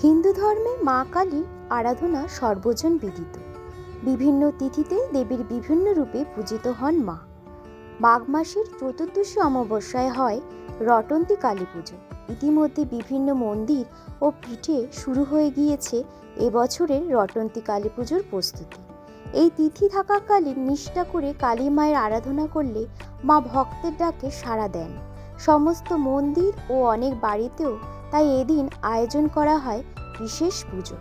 হিন্দু ধর্মে মা কালীর আরাধনা সর্বজন বিদিত। বিভিন্ন তিথিতে দেবীর বিভিন্ন রূপে পূজিত হন মা। মাঘ মাসের চতুর্দশী অমাবস্যায় হয় রটন্তী কালী পুজো। ইতিমধ্যে বিভিন্ন মন্দির ও পীঠে শুরু হয়ে গিয়েছে এবছরের রটন্তী কালী পুজোর প্রস্তুতি। এই তিথি থাকাকালীন নিষ্ঠা করে কালী মায়ের আরাধনা করলে মা ভক্তের ডাকে সাড়া দেন। সমস্ত মন্দির ও অনেক বাড়িতেও তাই এদিন আয়োজন করা হয় বিশেষ পুজো।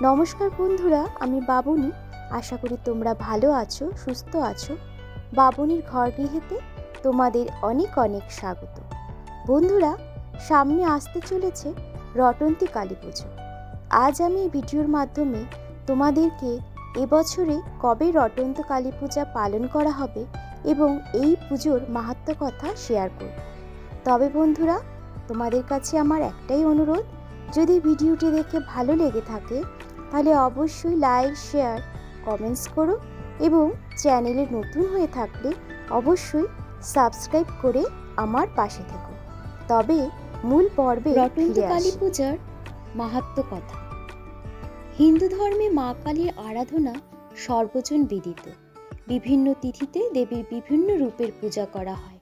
নমস্কার বন্ধুরা, আমি বাবুনি। আশা করি তোমরা ভালো আছো, সুস্থ আছো। বাবুনির ঘর গৃহেতে তোমাদের অনেক অনেক স্বাগত। বন্ধুরা, সামনে আসতে চলেছে রটন্তী কালী পুজো। আজ আমি এই ভিডিওর মাধ্যমে তোমাদেরকে এবছরে কবে রটন্তী কালী পূজা পালন করা হবে এবং এই পুজোর মাহাত্ম্য কথা শেয়ার করব। তবে বন্ধুরা, তোমাদের কাছে আমার একটাই অনুরোধ, যদি ভিডিওটি দেখে ভালো লেগে থাকে তাহলে অবশ্যই লাইক, শেয়ার, কমেন্টস করো এবং চ্যানেলে নতুন হয়ে থাকলে অবশ্যই সাবস্ক্রাইব করে আমার পাশে থেকো। তবে মূল পর্বে রটন্তী কালী পূজার মাহাত্ম্য কথা। হিন্দু ধর্মে মা কালীর আরাধনা সর্বজন বিদিত। বিভিন্ন তিথিতে দেবীর বিভিন্ন রূপের পূজা করা হয়।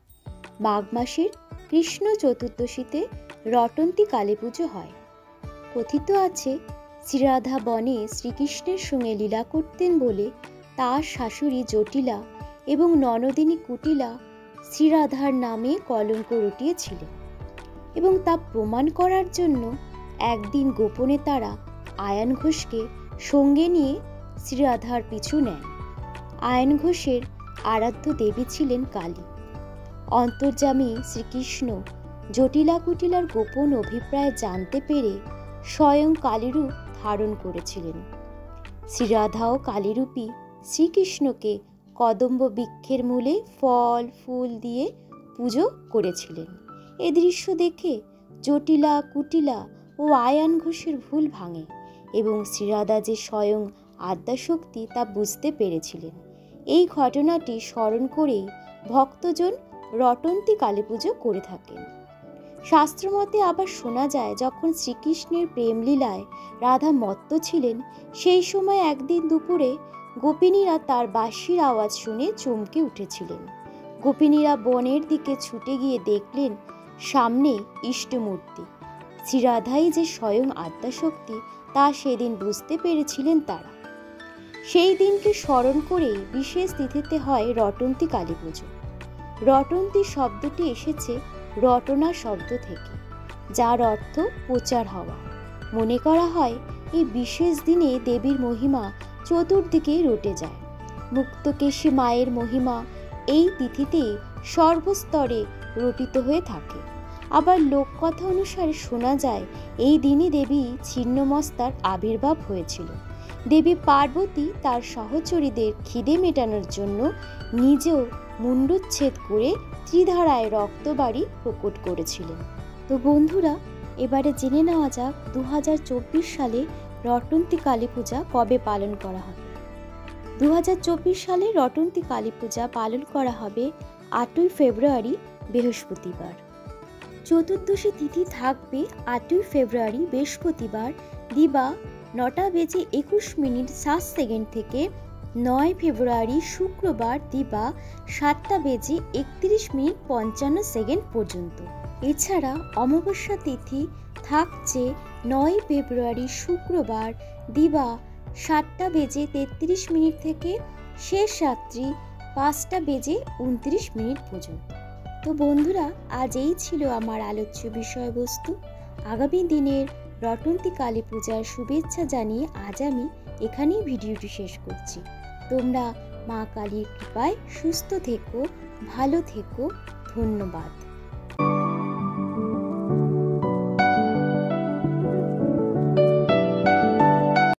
মাঘ মাসের কৃষ্ণ চতুর্দশীতে রটন্তী কালী পুজো হয়। কথিত আছে, শ্রীরাধা বনে শ্রীকৃষ্ণের সঙ্গে লীলা করতেন বলে তার শাশুড়ি জটিলা এবং ননদিনী কুটিলা শ্রীরাধার নামে কলঙ্ক রটিয়েছিলেন এবং তা প্রমাণ করার জন্য একদিন গোপনে তারা আয়ান ঘোষকে সঙ্গে নিয়ে শ্রীরাধার পিছু নেন। আয়ান ঘোষের আরাধ্য দেবী ছিলেন কালী। অন্তর্যামী শ্রীকৃষ্ণ জটিলা কুটিলার গোপন অভিপ্রায় জানতে পেরে স্বয়ং কালীরূপ ধারণ করেছিলেন। শ্রীরাধা ও কালীরূপী শ্রীকৃষ্ণকে কদম্ব বৃক্ষের মূলে ফল ফুল দিয়ে পুজো করেছিলেন। এ দৃশ্য দেখে জটিলা কুটিলা ও আয়ান ঘোষের ভুল ভাঙে এবং শ্রীরাধা যে স্বয়ং আদ্যাশক্তি তা বুঝতে পেরেছিলেন। এই ঘটনাটি স্মরণ করেই ভক্তজন রটন্তী কালী পুজো করে থাকেন। শাস্ত্রমতে আবার শোনা যায়, যখন শ্রীকৃষ্ণের প্রেমলীলায় রাধা মত্ত ছিলেন সেই সময় একদিন দুপুরে গোপিনীরা তার বাঁশির আওয়াজ শুনে চমকে উঠেছিলেন। গোপিনীরা বনের দিকে ছুটে গিয়ে দেখলেন সামনে ইষ্টমূর্তি। শ্রীরাধাই যে স্বয়ং আদ্যাশক্তি তা সেদিন বুঝতে পেরেছিলেন তারা। সেই দিনকে স্মরণ করেই বিশেষ তিথিতে হয় রটন্তী কালী পুজো। রটন্তী শব্দটি এসেছে রটনা শব্দ থেকে, যার অর্থ প্রচার হওয়া। মনে করা হয় এই বিশেষ দিনে দেবীর মহিমা চতুর্দিকে রটে যায়। মুক্তকেশী মায়ের মহিমা এই তিথিতে সর্বস্তরে রটিত হয়ে থাকে। আবার লোককথা অনুসারে শোনা যায় এই দিনে দেবী ছিন্নমস্তার আবির্ভাব হয়েছিল। দেবী পার্বতী তার সহচরীদের খিদে মেটানোর জন্য নিজেও মুণ্ডচ্ছেদ করে ত্রিধারায় রক্তবাড়ি প্রকট করেছিলেন। তো বন্ধুরা, এবারে জেনে নেওয়া যাক 2024 সালে রটন্তী কালী পূজা কবে পালন করা হবে। 2024 সালে রটন্তী কালী পূজা পালন করা হবে 8ই ফেব্রুয়ারি বৃহস্পতিবার। চতুর্দশী তিথি থাকবে 8ই ফেব্রুয়ারি বৃহস্পতিবার দিবা 9:21 থেকে 9 ফেব্রুয়ারি শুক্রবার দিবা 7:31 পর্যন্ত। এছাড়া অমাবস্যা তিথি থাকছে 9 ফেব্রুয়ারি শুক্রবার দিবা 7:33 থেকে শেষ রাত্রি 5:29 পর্যন্ত। তো বন্ধুরা, আজ এই ছিল আমার আলোচ্য বিষয়বস্তু। আগামী দিনের রটন্তী কালী পূজার শুভেচ্ছা জানিয়ে আজ আমি এখানেই ভিডিওটি শেষ করছি। তোমরা মা কালীর কৃপায় সুস্থ থেকো, ভালো থেকো। ধন্যবাদ।